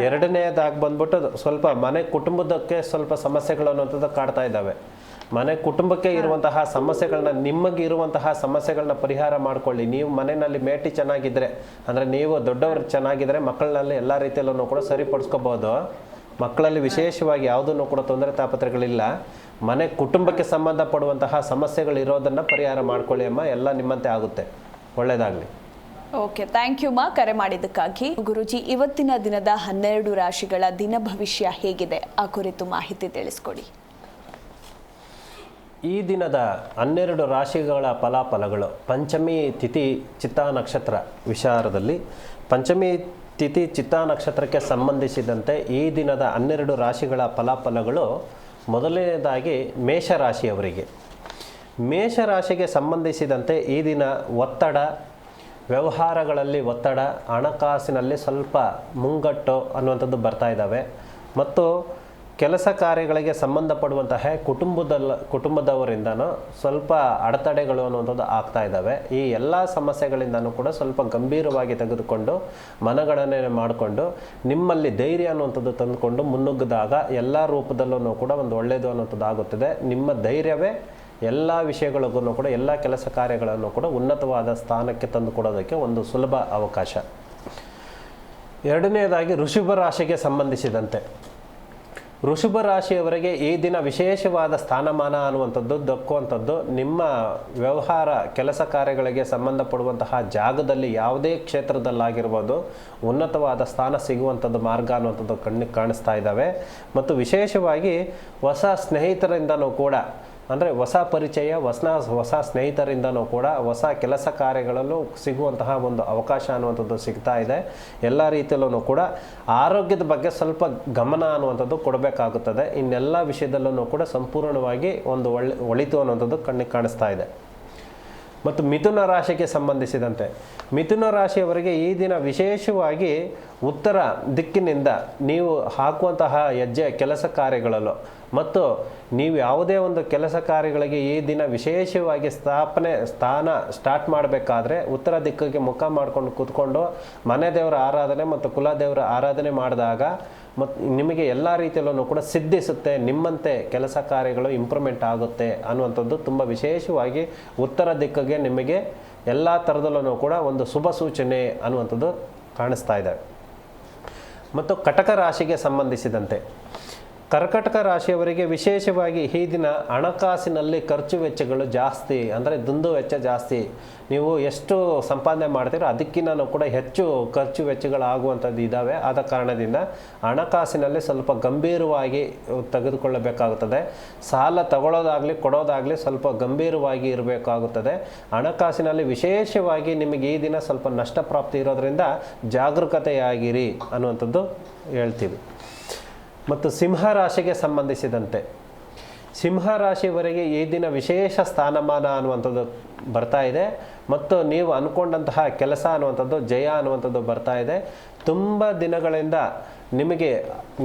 ಎರಡನೇದಾಗಿ ಬಂದ್ಬಿಟ್ಟು ಸ್ವಲ್ಪ ಮನೆ ಕುಟುಂಬದಕ್ಕೆ ಸ್ವಲ್ಪ ಸಮಸ್ಯೆಗಳು ಅನ್ನುವಂಥದ್ದು ಕಾಡ್ತಾ ಇದ್ದಾವೆ. ಮನೆ ಕುಟುಂಬಕ್ಕೆ ಇರುವಂತಹ ಸಮಸ್ಯೆಗಳನ್ನ, ನಿಮಗೆ ಇರುವಂತಹ ಸಮಸ್ಯೆಗಳನ್ನ ಪರಿಹಾರ ಮಾಡ್ಕೊಳ್ಳಿ. ನೀವು ಮನೆಯಲ್ಲಿ ಮೇಟಿ ಚೆನ್ನಾಗಿದ್ದರೆ, ಅಂದರೆ ನೀವು ದೊಡ್ಡವರು ಚೆನ್ನಾಗಿದ್ದರೆ ಮಕ್ಕಳಲ್ಲಿ ಎಲ್ಲ ರೀತಿಯಲ್ಲೂ ಕೂಡ ಸರಿಪಡಿಸ್ಕೋಬೋದು. ಮಕ್ಕಳಲ್ಲಿ ವಿಶೇಷವಾಗಿ ಯಾವುದನ್ನು ಕೂಡ ತೊಂದರೆ ತಾಪತ್ರೆಗಳಿಲ್ಲ. ಮನೆ ಕುಟುಂಬಕ್ಕೆ ಸಂಬಂಧಪಡುವಂತಹ ಸಮಸ್ಯೆಗಳಿರೋದನ್ನು ಪರಿಹಾರ ಮಾಡ್ಕೊಳ್ಳಿ ಅಮ್ಮ, ಎಲ್ಲ ನಿಮ್ಮಂತೆ ಆಗುತ್ತೆ. ಒಳ್ಳೆಯದಾಗಲಿ. ಓಕೆ, ಥ್ಯಾಂಕ್ ಯು ಮಾ ಕರೆ ಮಾಡಿದ್ದಕ್ಕಾಗಿ. ಗುರುಜಿ, ಇವತ್ತಿನ ದಿನದ 12 ರಾಶಿಗಳ ದಿನ ಭವಿಷ್ಯ ಹೇಗಿದೆ ಆ ಕುರಿತು ಮಾಹಿತಿ ತಿಳಿಸ್ಕೊಡಿ. ಈ ದಿನದ 12 ರಾಶಿಗಳ ಫಲಾಫಲಗಳು. ಪಂಚಮಿ ತಿಥಿ ಚಿತ್ತಾ ನಕ್ಷತ್ರ ವಿಚಾರದಲ್ಲಿ ಪಂಚಮಿ ತಿಥಿ ಚಿತ್ತಾ ನಕ್ಷತ್ರಕ್ಕೆ ಸಂಬಂಧಿಸಿದಂತೆ ಈ ದಿನದ 12 ರಾಶಿಗಳ ಫಲಾಫಲಗಳು. ಮೊದಲನೇದಾಗಿ ಮೇಷರಾಶಿಯವರಿಗೆ. ಮೇಷರಾಶಿಗೆ ಸಂಬಂಧಿಸಿದಂತೆ ಈ ದಿನ ಒತ್ತಡ, ವ್ಯವಹಾರಗಳಲ್ಲಿ ಒತ್ತಡ, ಹಣಕಾಸಿನಲ್ಲಿ ಸ್ವಲ್ಪ ಮುಂಗಟ್ಟು ಅನ್ನುವಂಥದ್ದು ಬರ್ತಾ ಇದ್ದಾವೆ. ಮತ್ತು ಕೆಲಸ ಕಾರ್ಯಗಳಿಗೆ ಸಂಬಂಧಪಡುವಂತಹ ಕುಟುಂಬದವರಿಂದನೂ ಸ್ವಲ್ಪ ಅಡೆತಡೆಗಳು ಅನ್ನುವಂಥದ್ದು ಆಗ್ತಾ ಇದ್ದಾವೆ. ಈ ಎಲ್ಲ ಸಮಸ್ಯೆಗಳಿಂದನೂ ಕೂಡ ಸ್ವಲ್ಪ ಗಂಭೀರವಾಗಿ ತೆಗೆದುಕೊಂಡು ಮನಗಣನೆ ಮಾಡಿಕೊಂಡು ನಿಮ್ಮಲ್ಲಿ ಧೈರ್ಯ ಅನ್ನುವಂಥದ್ದು ತಂದುಕೊಂಡು ಮುನ್ನುಗ್ಗಿದಾಗ ಎಲ್ಲ ರೂಪದಲ್ಲೂ ಕೂಡ ಒಂದು ಒಳ್ಳೆಯದು ಅನ್ನುವಂಥದ್ದು ಆಗುತ್ತದೆ. ನಿಮ್ಮ ಧೈರ್ಯವೇ ಎಲ್ಲ ವಿಷಯಗಳಿಗೂ ಕೂಡ, ಎಲ್ಲ ಕೆಲಸ ಕಾರ್ಯಗಳನ್ನು ಕೂಡ ಉನ್ನತವಾದ ಸ್ಥಾನಕ್ಕೆ ತಂದು ಕೊಡೋದಕ್ಕೆ ಒಂದು ಸುಲಭ ಅವಕಾಶ. ಎರಡನೇದಾಗಿ ವೃಷಭ ರಾಶಿಗೆ ಸಂಬಂಧಿಸಿದಂತೆ ವೃಷಭ ರಾಶಿಯವರಿಗೆ ಈ ದಿನ ವಿಶೇಷವಾದ ಸ್ಥಾನಮಾನ ಅನ್ನುವಂಥದ್ದು ದಕ್ಕುವಂಥದ್ದು. ನಿಮ್ಮ ವ್ಯವಹಾರ ಕೆಲಸ ಕಾರ್ಯಗಳಿಗೆ ಸಂಬಂಧಪಡುವಂತಹ ಜಾಗದಲ್ಲಿ ಯಾವುದೇ ಕ್ಷೇತ್ರದಲ್ಲಾಗಿರ್ಬೋದು ಉನ್ನತವಾದ ಸ್ಥಾನ ಸಿಗುವಂಥದ್ದು ಮಾರ್ಗ ಅನ್ನುವಂಥದ್ದು ಕಣ್ಣಿಗೆ ಕಾಣಿಸ್ತಾ ಇದ್ದಾವೆ. ಮತ್ತು ವಿಶೇಷವಾಗಿ ಹೊಸ ಸ್ನೇಹಿತರಿಂದನೂ ಕೂಡ, ಅಂದರೆ ಹೊಸ ಪರಿಚಯ, ಹೊಸ ಸ್ನೇಹಿತರಿಂದನೂ ಕೂಡ ಹೊಸ ಕೆಲಸ ಕಾರ್ಯಗಳಲ್ಲೂ ಸಿಗುವಂತಹ ಒಂದು ಅವಕಾಶ ಅನ್ನುವಂಥದ್ದು ಸಿಗ್ತಾ ಇದೆ. ಎಲ್ಲ ರೀತಿಯಲ್ಲೂ ಕೂಡ ಆರೋಗ್ಯದ ಬಗ್ಗೆ ಸ್ವಲ್ಪ ಗಮನ ಅನ್ನುವಂಥದ್ದು ಕೊಡಬೇಕಾಗುತ್ತದೆ. ಇನ್ನೆಲ್ಲ ವಿಷಯದಲ್ಲೂ ಕೂಡ ಸಂಪೂರ್ಣವಾಗಿ ಒಂದು ಒಳಿತು ಅನ್ನುವಂಥದ್ದು ಕಣ್ಣಿಗೆ ಕಾಣಿಸ್ತಾ ಇದೆ. ಮತ್ತು ಮಿಥುನ ರಾಶಿಗೆ ಸಂಬಂಧಿಸಿದಂತೆ ಮಿಥುನ ರಾಶಿಯವರಿಗೆ ಈ ದಿನ ವಿಶೇಷವಾಗಿ ಉತ್ತರ ದಿಕ್ಕಿನಿಂದ ನೀವು ಹಾಕುವಂತಹ ಹೆಜ್ಜೆ ಕೆಲಸ ಕಾರ್ಯಗಳಲ್ಲೂ ಮತ್ತು ನೀವು ಯಾವುದೇ ಒಂದು ಕೆಲಸ ಕಾರ್ಯಗಳಿಗೆ ಈ ದಿನ ವಿಶೇಷವಾಗಿ ಸ್ಥಾನ ಸ್ಟಾರ್ಟ್ ಮಾಡಬೇಕಾದ್ರೆ ಉತ್ತರ ದಿಕ್ಕಿಗೆ ಮುಖ ಮಾಡಿಕೊಂಡು ಕೂತ್ಕೊಂಡು ಮನೆ ದೇವರ ಆರಾಧನೆ ಮತ್ತು ಕುಲದೇವರ ಆರಾಧನೆ ಮಾಡಿದಾಗ ಮತ್ತು ನಿಮಗೆ ಎಲ್ಲ ರೀತಿಯಲ್ಲೂ ಕೂಡ ಸಿದ್ಧಿಸುತ್ತೆ. ನಿಮ್ಮಂತೆ ಕೆಲಸ ಕಾರ್ಯಗಳು ಇಂಪ್ರೂವ್ಮೆಂಟ್ ಆಗುತ್ತೆ ಅನ್ನುವಂಥದ್ದು ತುಂಬ ವಿಶೇಷವಾಗಿ ಉತ್ತರ ದಿಕ್ಕಿಗೆ ನಿಮಗೆ ಎಲ್ಲ ಥರದಲ್ಲೂ ಕೂಡ ಒಂದು ಶುಭ ಸೂಚನೆ ಅನ್ನುವಂಥದ್ದು ಕಾಣಿಸ್ತಾ ಇದೆ. ಮತ್ತು ಕಟಕ ರಾಶಿಗೆ ಸಂಬಂಧಿಸಿದಂತೆ ಕರ್ಕಟಕ ರಾಶಿಯವರಿಗೆ ವಿಶೇಷವಾಗಿ ಈ ದಿನ ಹಣಕಾಸಿನಲ್ಲಿ ಖರ್ಚು ವೆಚ್ಚಗಳು ಜಾಸ್ತಿ, ಅಂದರೆ ದುಂದು ವೆಚ್ಚ ಜಾಸ್ತಿ. ನೀವು ಎಷ್ಟು ಸಂಪಾದನೆ ಮಾಡ್ತೀರೋ ಅದಕ್ಕಿಂತ ಕೂಡ ಹೆಚ್ಚು ಖರ್ಚು ವೆಚ್ಚಗಳಾಗುವಂಥದ್ದು ಇದ್ದಾವೆ. ಆದ ಕಾರಣದಿಂದ ಹಣಕಾಸಿನಲ್ಲಿ ಸ್ವಲ್ಪ ಗಂಭೀರವಾಗಿ ತೆಗೆದುಕೊಳ್ಳಬೇಕಾಗುತ್ತದೆ. ಸಾಲ ತಗೊಳ್ಳೋದಾಗಲಿ ಕೊಡೋದಾಗಲಿ ಸ್ವಲ್ಪ ಗಂಭೀರವಾಗಿ ಇರಬೇಕಾಗುತ್ತದೆ. ಹಣಕಾಸಿನಲ್ಲಿ ವಿಶೇಷವಾಗಿ ನಿಮಗೆ ಈ ದಿನ ಸ್ವಲ್ಪ ನಷ್ಟ ಪ್ರಾಪ್ತಿ ಇರೋದರಿಂದ ಜಾಗರೂಕತೆಯಾಗಿರಿ ಅನ್ನುವಂಥದ್ದು ಹೇಳ್ತೀವಿ. ಮತ್ತು ಸಿಂಹ ರಾಶಿಗೆ ಸಂಬಂಧಿಸಿದಂತೆ ಸಿಂಹ ರಾಶಿಯವರೆಗೆ ಈ ದಿನ ವಿಶೇಷ ಸ್ಥಾನಮಾನ ಅನ್ನುವಂಥದ್ದು ಬರ್ತಾ ಇದೆ. ಮತ್ತು ನೀವು ಅಂದ್ಕೊಂಡಂತಹ ಕೆಲಸ ಅನ್ನುವಂಥದ್ದು ಜಯ ಅನ್ನುವಂಥದ್ದು ಬರ್ತಾ ಇದೆ. ತುಂಬ ದಿನಗಳಿಂದ ನಿಮಗೆ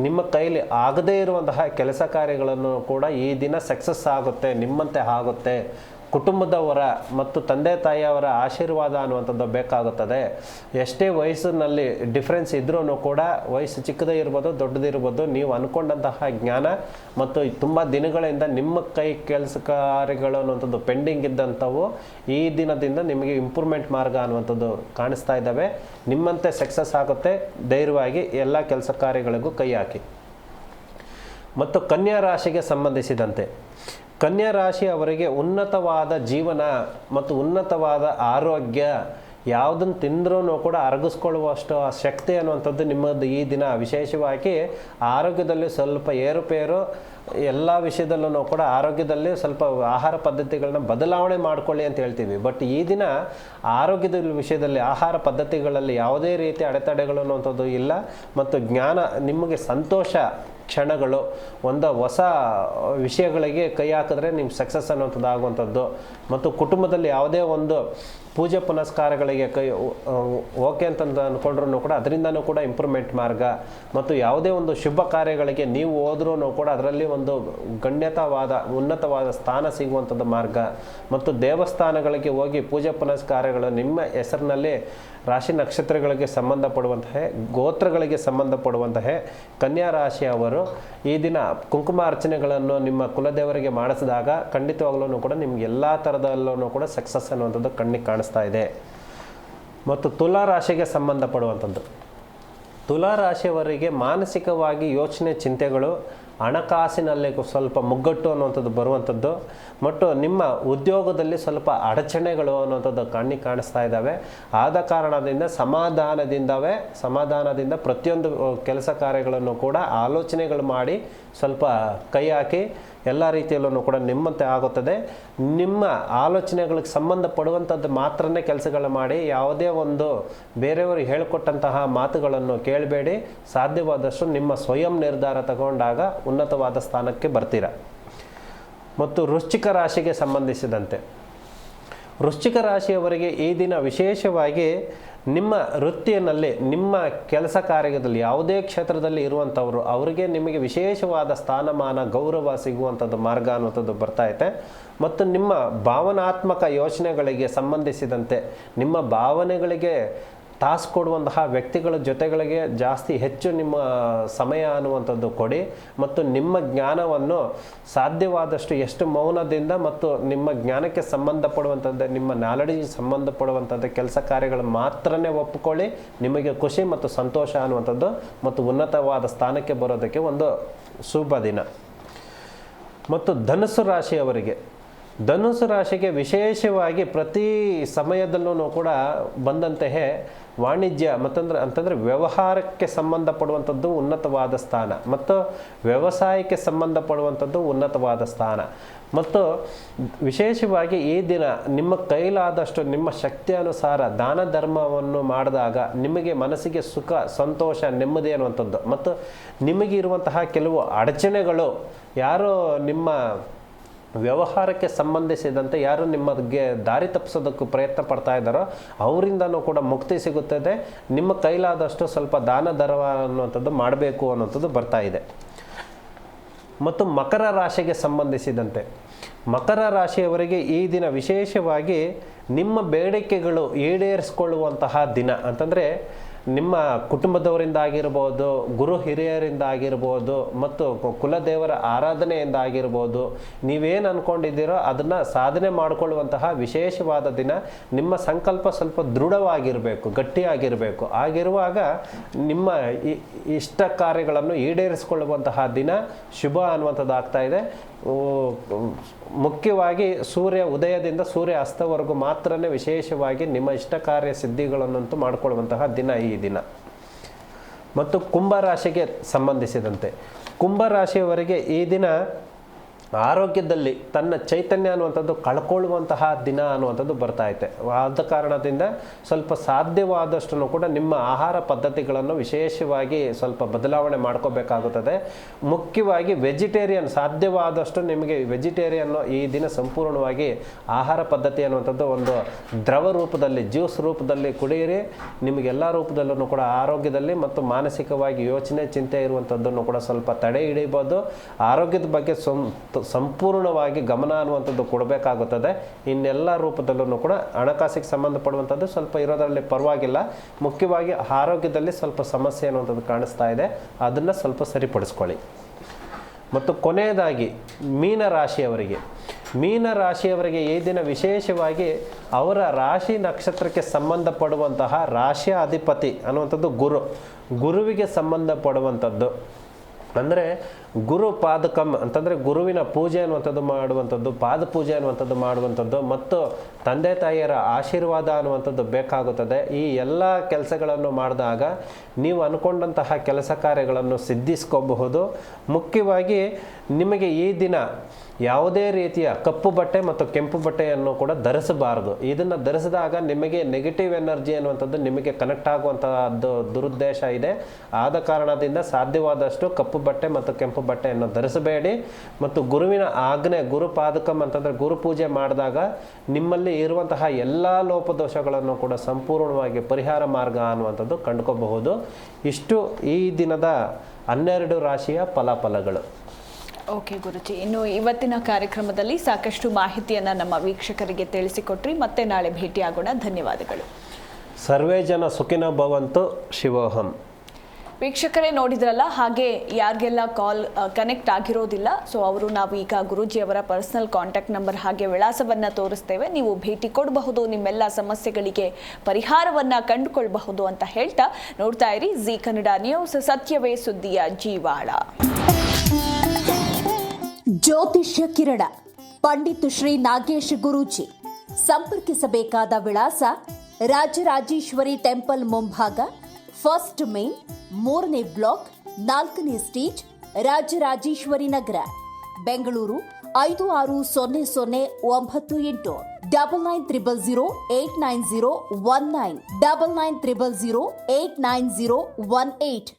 ನಿಮ್ಮ ಕೈಲಿ ಆಗದೇ ಇರುವಂತಹ ಕೆಲಸ ಕಾರ್ಯಗಳನ್ನು ಕೂಡ ಈ ದಿನ ಸಕ್ಸಸ್ ಆಗುತ್ತೆ, ನಿಮ್ಮಂತೆ ಆಗುತ್ತೆ. ಕುಟುಂಬದವರ ಮತ್ತು ತಂದೆ ತಾಯಿಯವರ ಆಶೀರ್ವಾದ ಅನ್ನುವಂಥದ್ದು ಬೇಕಾಗುತ್ತದೆ. ಎಷ್ಟೇ ವಯಸ್ಸಿನಲ್ಲಿ ಡಿಫ್ರೆನ್ಸ್ ಇದ್ರೂ ಕೂಡ, ವಯಸ್ಸು ಚಿಕ್ಕದೇ ಇರ್ಬೋದು ದೊಡ್ಡದಿರ್ಬೋದು, ನೀವು ಅಂದ್ಕೊಂಡಂತಹ ಜ್ಞಾನ ಮತ್ತು ತುಂಬ ದಿನಗಳಿಂದ ನಿಮ್ಮ ಕೈ ಕೆಲಸ ಕಾರ್ಯಗಳು ಅನ್ನುವಂಥದ್ದು ಪೆಂಡಿಂಗ್ ಇದ್ದಂಥವು ಈ ದಿನದಿಂದ ನಿಮಗೆ ಇಂಪ್ರೂವ್ಮೆಂಟ್ ಮಾರ್ಗ ಅನ್ನುವಂಥದ್ದು ಕಾಣಿಸ್ತಾ ಇದ್ದಾವೆ. ನಿಮ್ಮಂತೆ ಸಕ್ಸಸ್ ಆಗುತ್ತೆ. ಧೈರ್ಯವಾಗಿ ಎಲ್ಲ ಕೆಲಸ ಕಾರ್ಯಗಳಿಗೂ ಕೈ ಹಾಕಿ. ಮತ್ತು ಕನ್ಯಾ ರಾಶಿಗೆ ಸಂಬಂಧಿಸಿದಂತೆ ಕನ್ಯಾ ರಾಶಿ ಅವರಿಗೆ ಉನ್ನತವಾದ ಜೀವನ ಮತ್ತು ಉನ್ನತವಾದ ಆರೋಗ್ಯ, ಯಾವುದನ್ನು ತಿಂದ್ರೂ ಕೂಡ ಅರಗಿಸ್ಕೊಳ್ಳುವಷ್ಟು ಆ ಶಕ್ತಿ ಅನ್ನುವಂಥದ್ದು ನಿಮ್ಮದು ಈ ದಿನ. ವಿಶೇಷವಾಗಿ ಆರೋಗ್ಯದಲ್ಲಿ ಸ್ವಲ್ಪ ಏರುಪೇರು, ಎಲ್ಲ ವಿಷಯದಲ್ಲೂ ಕೂಡ ಆರೋಗ್ಯದಲ್ಲಿ ಸ್ವಲ್ಪ ಆಹಾರ ಪದ್ಧತಿಗಳನ್ನ ಬದಲಾವಣೆ ಮಾಡ್ಕೊಳ್ಳಿ ಅಂತ ಹೇಳ್ತೀವಿ. ಬಟ್ ಈ ದಿನ ಆರೋಗ್ಯದ ವಿಷಯದಲ್ಲಿ ಆಹಾರ ಪದ್ಧತಿಗಳಲ್ಲಿ ಯಾವುದೇ ರೀತಿ ಅಡೆತಡೆಗಳು ಅನ್ನುವಂಥದ್ದು ಇಲ್ಲ. ಮತ್ತು ಜ್ಞಾನ, ನಿಮಗೆ ಸಂತೋಷ ಕ್ಷಣಗಳು, ಒಂದು ಹೊಸ ವಿಷಯಗಳಿಗೆ ಕೈ ಹಾಕಿದ್ರೆ ನಿಮ್ಮ ಸಕ್ಸಸ್ ಅನ್ನುವಂಥದ್ದು ಆಗುವಂಥದ್ದು. ಮತ್ತು ಕುಟುಂಬದಲ್ಲಿ ಯಾವುದೇ ಒಂದು ಪೂಜೆ ಪುನಸ್ಕಾರಗಳಿಗೆ ಕೈ ಓಕೆ ಅಂತ ಅಂದ್ಕೊಂಡ್ರೂ ಕೂಡ ಅದರಿಂದನೂ ಕೂಡ ಇಂಪ್ರೂವ್ಮೆಂಟ್ ಮಾರ್ಗ. ಮತ್ತು ಯಾವುದೇ ಒಂದು ಶುಭ ಕಾರ್ಯಗಳಿಗೆ ನೀವು ಹೋದ್ರೂ ಕೂಡ ಅದರಲ್ಲಿ ಒಂದು ಗಣ್ಯತವಾದ ಉನ್ನತವಾದ ಸ್ಥಾನ ಸಿಗುವಂಥದ್ದು ಮಾರ್ಗ. ಮತ್ತು ದೇವಸ್ಥಾನಗಳಿಗೆ ಹೋಗಿ ಪೂಜೆ ಪುನಸ್ಕಾರಗಳು ನಿಮ್ಮ ಹೆಸರಿನಲ್ಲಿ ರಾಶಿ ನಕ್ಷತ್ರಗಳಿಗೆ ಸಂಬಂಧಪಡುವಂತಹ, ಗೋತ್ರಗಳಿಗೆ ಸಂಬಂಧಪಡುವಂತಹ ಕನ್ಯಾ ರಾಶಿಯವರು ಈ ದಿನ ಕುಂಕುಮ ಅರ್ಚನೆಗಳನ್ನು ನಿಮ್ಮ ಕುಲದೇವರಿಗೆ ಮಾಡಿಸಿದಾಗ ಖಂಡಿತವಾಗ್ಲೂ ಕೂಡ ನಿಮ್ಗೆ ಎಲ್ಲ ಥರದಲ್ಲೂ ಕೂಡ ಸಕ್ಸಸ್ ಅನ್ನುವಂಥದ್ದು ಕಣ್ಣಿಗೆ ಕಾಣಿಸ್ತಾ ಇದೆ. ಮತ್ತು ತುಲಾ ರಾಶಿಗೆ ಸಂಬಂಧಪಡುವಂಥದ್ದು, ತುಲಾ ರಾಶಿಯವರಿಗೆ ಮಾನಸಿಕವಾಗಿ ಯೋಚನೆ ಚಿಂತೆಗಳು, ಹಣಕಾಸಿನಲ್ಲಿ ಸ್ವಲ್ಪ ಮುಗ್ಗಟ್ಟು ಅನ್ನುವಂಥದ್ದು ಬರುವಂಥದ್ದು, ಮತ್ತು ನಿಮ್ಮ ಉದ್ಯೋಗದಲ್ಲಿ ಸ್ವಲ್ಪ ಅಡಚಣೆಗಳು ಅನ್ನುವಂಥದ್ದು ಕಣ್ಣಿಗೆ ಕಾಣಿಸ್ತಾ ಇದ್ದಾವೆ. ಆದ ಕಾರಣದಿಂದ ಸಮಾಧಾನದಿಂದ ಪ್ರತಿಯೊಂದು ಕೆಲಸ ಕಾರ್ಯಗಳನ್ನು ಕೂಡ ಆಲೋಚನೆಗಳು ಮಾಡಿ ಸ್ವಲ್ಪ ಕೈ ಹಾಕಿ ಎಲ್ಲ ರೀತಿಯಲ್ಲೂ ಕೂಡ ನಿಮ್ಮಂತೆ ಆಗುತ್ತದೆ. ನಿಮ್ಮ ಆಲೋಚನೆಗಳಿಗೆ ಸಂಬಂಧಪಡುವಂಥದ್ದು ಮಾತ್ರನೇ ಕೆಲಸಗಳು ಮಾಡಿ, ಯಾವುದೇ ಒಂದು ಬೇರೆಯವರು ಹೇಳಿಕೊಟ್ಟಂತಹ ಮಾತುಗಳನ್ನು ಕೇಳಬೇಡಿ. ಸಾಧ್ಯವಾದಷ್ಟು ನಿಮ್ಮ ಸ್ವಯಂ ನಿರ್ಧಾರ ತಗೊಂಡಾಗ ಉನ್ನತವಾದ ಸ್ಥಾನಕ್ಕೆ ಬರ್ತೀರ. ಮತ್ತು ವೃಶ್ಚಿಕ ರಾಶಿಗೆ ಸಂಬಂಧಿಸಿದಂತೆ ವೃಶ್ಚಿಕ ರಾಶಿಯವರಿಗೆ ಈ ದಿನ ವಿಶೇಷವಾಗಿ ನಿಮ್ಮ ವೃತ್ತಿಯಲ್ಲಿ, ನಿಮ್ಮ ಕೆಲಸ ಕಾರ್ಯದಲ್ಲಿ ಯಾವುದೇ ಕ್ಷೇತ್ರದಲ್ಲಿ ಇರುವಂಥವ್ರು ಅವರಿಗೆ ನಿಮಗೆ ವಿಶೇಷವಾದ ಸ್ಥಾನಮಾನ ಗೌರವ ಸಿಗುವಂಥದ್ದು ಮಾರ್ಗ ಅನ್ನುವಂಥದ್ದು ಬರ್ತಾ ಇದೆ. ಮತ್ತು ನಿಮ್ಮ ಭಾವನಾತ್ಮಕ ಯೋಚನೆಗಳಿಗೆ ಸಂಬಂಧಿಸಿದಂತೆ ನಿಮ್ಮ ಭಾವನೆಗಳಿಗೆ ತಾಸು ಕೊಡುವಂತಹ ವ್ಯಕ್ತಿಗಳ ಜೊತೆಗಳಿಗೆ ಜಾಸ್ತಿ ಹೆಚ್ಚು ನಿಮ್ಮ ಸಮಯ ಅನ್ನುವಂಥದ್ದು ಕೊಡಿ. ಮತ್ತು ನಿಮ್ಮ ಜ್ಞಾನವನ್ನು ಸಾಧ್ಯವಾದಷ್ಟು ಎಷ್ಟು ಮೌನದಿಂದ ಮತ್ತು ನಿಮ್ಮ ಜ್ಞಾನಕ್ಕೆ ಸಂಬಂಧಪಡುವಂಥದ್ದು, ನಿಮ್ಮ ನಾಲೆಡ್ಜಿಗೆ ಸಂಬಂಧಪಡುವಂಥದ್ದು ಕೆಲಸ ಕಾರ್ಯಗಳು ಮಾತ್ರನೇ ಒಪ್ಪಿಕೊಳ್ಳಿ. ನಿಮಗೆ ಖುಷಿ ಮತ್ತು ಸಂತೋಷ ಅನ್ನುವಂಥದ್ದು ಮತ್ತು ಉನ್ನತವಾದ ಸ್ಥಾನಕ್ಕೆ ಬರೋದಕ್ಕೆ ಒಂದು ಶುಭ ದಿನ. ಮತ್ತು ಧನುಸ್ಸು ರಾಶಿಗೆ ವಿಶೇಷವಾಗಿ ಪ್ರತಿ ಸಮಯದಲ್ಲೂ ಕೂಡ ಬಂದಂತೆಯೇ ವಾಣಿಜ್ಯ ಅಂತಂದರೆ ವ್ಯವಹಾರಕ್ಕೆ ಸಂಬಂಧಪಡುವಂಥದ್ದು ಉನ್ನತವಾದ ಸ್ಥಾನ, ಮತ್ತು ವ್ಯವಸಾಯಕ್ಕೆ ಸಂಬಂಧಪಡುವಂಥದ್ದು ಉನ್ನತವಾದ ಸ್ಥಾನ. ಮತ್ತು ವಿಶೇಷವಾಗಿ ಈ ದಿನ ನಿಮ್ಮ ಕೈಲಾದಷ್ಟು ನಿಮ್ಮ ಶಕ್ತಿಯಾನುಸಾರ ದಾನ ಧರ್ಮವನ್ನು ಮಾಡಿದಾಗ ನಿಮಗೆ ಮನಸ್ಸಿಗೆ ಸುಖ, ಸಂತೋಷ, ನೆಮ್ಮದಿ ಅನ್ನುವಂಥದ್ದು. ಮತ್ತು ನಿಮಗಿರುವಂತಹ ಕೆಲವು ಅಡಚಣೆಗಳು, ಯಾರು ನಿಮ್ಮ ವ್ಯವಹಾರಕ್ಕೆ ಸಂಬಂಧಿಸಿದಂತೆ ಯಾರು ನಿಮಗೆ ದಾರಿ ತಪ್ಪಿಸೋದಕ್ಕೂ ಪ್ರಯತ್ನ ಪಡ್ತಾ ಇದ್ದಾರೋ ಅವರಿಂದನೂ ಕೂಡ ಮುಕ್ತಿ ಸಿಗುತ್ತದೆ. ನಿಮ್ಮ ಕೈಲಾದಷ್ಟು ಸ್ವಲ್ಪ ದಾನ ಧರ್ಮ ಅನ್ನುವಂಥದ್ದು ಮಾಡಬೇಕು ಅನ್ನುವಂಥದ್ದು ಬರ್ತಾ ಇದೆ. ಮತ್ತು ಮಕರ ರಾಶಿಗೆ ಸಂಬಂಧಿಸಿದಂತೆ ಮಕರ ರಾಶಿಯವರಿಗೆ ಈ ದಿನ ವಿಶೇಷವಾಗಿ ನಿಮ್ಮ ಬೇಡಿಕೆಗಳು ಈಡೇರಿಸಿಕೊಳ್ಳುವಂತಹ ದಿನ. ಅಂತಂದರೆ ನಿಮ್ಮ ಕುಟುಂಬದವರಿಂದ ಆಗಿರ್ಬೋದು, ಗುರು ಹಿರಿಯರಿಂದ ಆಗಿರ್ಬೋದು, ಮತ್ತು ಕುಲದೇವರ ಆರಾಧನೆಯಿಂದ ಆಗಿರ್ಬೋದು, ನೀವೇನು ಅಂದ್ಕೊಂಡಿದ್ದೀರೋ ಅದನ್ನು ಸಾಧನೆ ಮಾಡಿಕೊಳ್ಳುವಂತಹ ವಿಶೇಷವಾದ ದಿನ. ನಿಮ್ಮ ಸಂಕಲ್ಪ ಸ್ವಲ್ಪ ದೃಢವಾಗಿರಬೇಕು, ಗಟ್ಟಿಯಾಗಿರಬೇಕು. ಆಗಿರುವಾಗ ನಿಮ್ಮ ಇಷ್ಟ ಕಾರ್ಯಗಳನ್ನು ಈಡೇರಿಸಿಕೊಳ್ಳುವಂತಹ ದಿನ ಶುಭ ಅನ್ನುವಂಥದ್ದು ಆಗ್ತಾ ಇದೆ. ಮುಖ್ಯವಾಗಿ ಸೂರ್ಯ ಉದಯದಿಂದ ಸೂರ್ಯ ಅಸ್ತವರೆಗೂ ಮಾತ್ರನೇ ವಿಶೇಷವಾಗಿ ನಿಮ್ಮ ಇಷ್ಟ ಕಾರ್ಯ ಸಿದ್ಧಿಗಳನ್ನಂತೂ ಮಾಡಿಕೊಳ್ಳುವಂತಹ ದಿನ ಈ ದಿನ. ಮತ್ತು ಕುಂಭರಾಶಿಗೆ ಸಂಬಂಧಿಸಿದಂತೆ ಕುಂಭರಾಶಿಯವರಿಗೆ ಈ ದಿನ ಆರೋಗ್ಯದಲ್ಲಿ ತನ್ನ ಚೈತನ್ಯ ಅನ್ನುವಂಥದ್ದು ಕಳ್ಕೊಳ್ಳುವಂತಹ ದಿನ ಅನ್ನುವಂಥದ್ದು ಬರ್ತಾ ಐತೆ. ಆದ ಕಾರಣದಿಂದ ಸ್ವಲ್ಪ ಸಾಧ್ಯವಾದಷ್ಟು ಕೂಡ ನಿಮ್ಮ ಆಹಾರ ಪದ್ಧತಿಗಳನ್ನು ವಿಶೇಷವಾಗಿ ಸ್ವಲ್ಪ ಬದಲಾವಣೆ ಮಾಡ್ಕೋಬೇಕಾಗುತ್ತದೆ. ಮುಖ್ಯವಾಗಿ ವೆಜಿಟೇರಿಯನ್, ಸಾಧ್ಯವಾದಷ್ಟು ನಿಮಗೆ ವೆಜಿಟೇರಿಯನ್ನು ಈ ದಿನ ಸಂಪೂರ್ಣವಾಗಿ ಆಹಾರ ಪದ್ಧತಿ ಅನ್ನುವಂಥದ್ದು ಒಂದು ದ್ರವ ರೂಪದಲ್ಲಿ, ಜ್ಯೂಸ್ ರೂಪದಲ್ಲಿ ಕುಡಿಯಿರಿ. ನಿಮಗೆಲ್ಲ ರೂಪದಲ್ಲೂ ಕೂಡ ಆರೋಗ್ಯದಲ್ಲಿ ಮತ್ತು ಮಾನಸಿಕವಾಗಿ ಯೋಚನೆ, ಚಿಂತೆ ಇರುವಂಥದ್ದನ್ನು ಕೂಡ ಸ್ವಲ್ಪ ತಡೆ ಹಿಡಿಬೋದು. ಆರೋಗ್ಯದ ಬಗ್ಗೆ ಸಂಪೂರ್ಣವಾಗಿ ಗಮನ ಅನ್ನುವಂಥದ್ದು ಕೊಡಬೇಕಾಗುತ್ತದೆ. ಇನ್ನೆಲ್ಲ ರೂಪದಲ್ಲೂ ಕೂಡ ಹಣಕಾಸಿಗೆ ಸಂಬಂಧಪಡುವಂಥದ್ದು ಸ್ವಲ್ಪ ಇರೋದರಲ್ಲಿ ಪರವಾಗಿಲ್ಲ. ಮುಖ್ಯವಾಗಿ ಆರೋಗ್ಯದಲ್ಲಿ ಸ್ವಲ್ಪ ಸಮಸ್ಯೆ ಅನ್ನುವಂಥದ್ದು ಕಾಣಿಸ್ತಾ ಇದೆ, ಅದನ್ನು ಸ್ವಲ್ಪ ಸರಿಪಡಿಸ್ಕೊಳ್ಳಿ. ಮತ್ತು ಕೊನೆಯದಾಗಿ ಮೀನರಾಶಿಯವರಿಗೆ ಈ ದಿನ ವಿಶೇಷವಾಗಿ ಅವರ ರಾಶಿ ನಕ್ಷತ್ರಕ್ಕೆ ಸಂಬಂಧಪಡುವಂತಹ ರಾಶಿಯ ಅಧಿಪತಿ ಅನ್ನುವಂಥದ್ದು ಗುರುವಿಗೆ ಸಂಬಂಧಪಡುವಂಥದ್ದು. ಅಂದರೆ ಗುರು ಪಾದಕಂ ಅಂತಂದರೆ ಗುರುವಿನ ಪೂಜೆ ಅನ್ನುವಂಥದ್ದು ಮಾಡುವಂಥದ್ದು, ಪಾದ ಪೂಜೆ ಅನ್ನುವಂಥದ್ದು ಮಾಡುವಂಥದ್ದು ಮತ್ತು ತಂದೆ ತಾಯಿಯರ ಆಶೀರ್ವಾದ ಅನ್ನುವಂಥದ್ದು ಬೇಕಾಗುತ್ತದೆ. ಈ ಎಲ್ಲ ಕೆಲಸಗಳನ್ನು ಮಾಡಿದಾಗ ನೀವು ಅಂದ್ಕೊಂಡಂತಹ ಕೆಲಸ ಕಾರ್ಯಗಳನ್ನು ಸಿದ್ಧಿಸ್ಕೋಬಹುದು. ಮುಖ್ಯವಾಗಿ ನಿಮಗೆ ಈ ದಿನ ಯಾವುದೇ ರೀತಿಯ ಕಪ್ಪು ಬಟ್ಟೆ ಮತ್ತು ಕೆಂಪು ಬಟ್ಟೆಯನ್ನು ಕೂಡ ಧರಿಸಬಾರದು. ಇದನ್ನು ಧರಿಸಿದಾಗ ನಿಮಗೆ ನೆಗೆಟಿವ್ ಎನರ್ಜಿ ಅನ್ನುವಂಥದ್ದು ನಿಮಗೆ ಕನೆಕ್ಟ್ ಆಗುವಂಥದ್ದು ದುರುದ್ದೇಶ ಇದೆ. ಆದ ಕಾರಣದಿಂದ ಸಾಧ್ಯವಾದಷ್ಟು ಕಪ್ಪು ಬಟ್ಟೆ ಮತ್ತು ಕೆಂಪು ಬಟ್ಟೆಯನ್ನು ಧರಿಸಬೇಡಿ. ಮತ್ತು ಗುರುವಿನ ಆಜ್ಞೆ, ಗುರುಪಾದಕಂ ಅಂತಂದರೆ ಗುರು ಪೂಜೆ ಮಾಡಿದಾಗ ನಿಮ್ಮಲ್ಲಿ ಇರುವಂತಹ ಎಲ್ಲ ಲೋಪದೋಷಗಳನ್ನು ಕೂಡ ಸಂಪೂರ್ಣವಾಗಿ ಪರಿಹಾರ ಮಾರ್ಗ ಅನ್ನುವಂಥದ್ದು ಕಂಡುಕೋಬಹುದು. ಇಷ್ಟು ಈ ದಿನದ 12 ರಾಶಿಯ ಫಲಾಫಲಗಳು. ಓಕೆ ಗುರುಜಿ, ಇನ್ನು ಇವತ್ತಿನ ಕಾರ್ಯಕ್ರಮದಲ್ಲಿ ಸಾಕಷ್ಟು ಮಾಹಿತಿಯನ್ನು ನಮ್ಮ ವೀಕ್ಷಕರಿಗೆ ತಿಳಿಸಿಕೊಟ್ರಿ. ಮತ್ತೆ ನಾಳೆ ಭೇಟಿಯಾಗೋಣ. ಧನ್ಯವಾದಗಳು. ಸರ್ವೇ ಜನ ಸುಖಿನೋ ಭವಂತು. ಶಿವೋಹಂ. ವೀಕ್ಷಕರೇ ನೋಡಿದ್ರಲ್ಲ, ಹಾಗೆ ಯಾರಿಗೆಲ್ಲ ಕಾಲ್ ಕನೆಕ್ಟ್ ಆಗಿರೋದಿಲ್ಲ, ಸೊ ಅವರು ನಾವು ಈಗ ಗುರೂಜಿಯವರ ಪರ್ಸನಲ್ ಕಾಂಟ್ಯಾಕ್ಟ್ ನಂಬರ್ ಹಾಗೆ ವಿಳಾಸವನ್ನು ತೋರಿಸ್ತೇವೆ. ನೀವು ಭೇಟಿ ಕೊಡಬಹುದು, ನಿಮ್ಮೆಲ್ಲ ಸಮಸ್ಯೆಗಳಿಗೆ ಪರಿಹಾರವನ್ನು ಕಂಡುಕೊಳ್ಬಹುದು ಅಂತ ಹೇಳ್ತಾ ನೋಡ್ತಾ ಇರಿ ಜಿ ಕನ್ನಡ ನ್ಯೂಸ್, ಸತ್ಯವೇ ಸುದ್ದಿಯ ಜೀವಾಳ. ಜ್ಯೋತಿಷ್ಯ ಕಿರಣ ಪಂಡಿತ್ ಶ್ರೀ ನಾಗೇಶ್ ಗುರೂಜಿ. ಸಂಪರ್ಕಿಸಬೇಕಾದ ವಿಳಾಸ ರಾಜರಾಜೇಶ್ವರಿ ಟೆಂಪಲ್ ಮುಂಭಾಗ, ಫಸ್ಟ್ ಮೇನ್, 3ನೇ ಬ್ಲಾಕ್, 4ನೇ ಸ್ಟೇಜ್, ರಾಜರಾಜೇಶ್ವರಿ ನಗರ, ಬೆಂಗಳೂರು 560098. 9900089019 9900089018.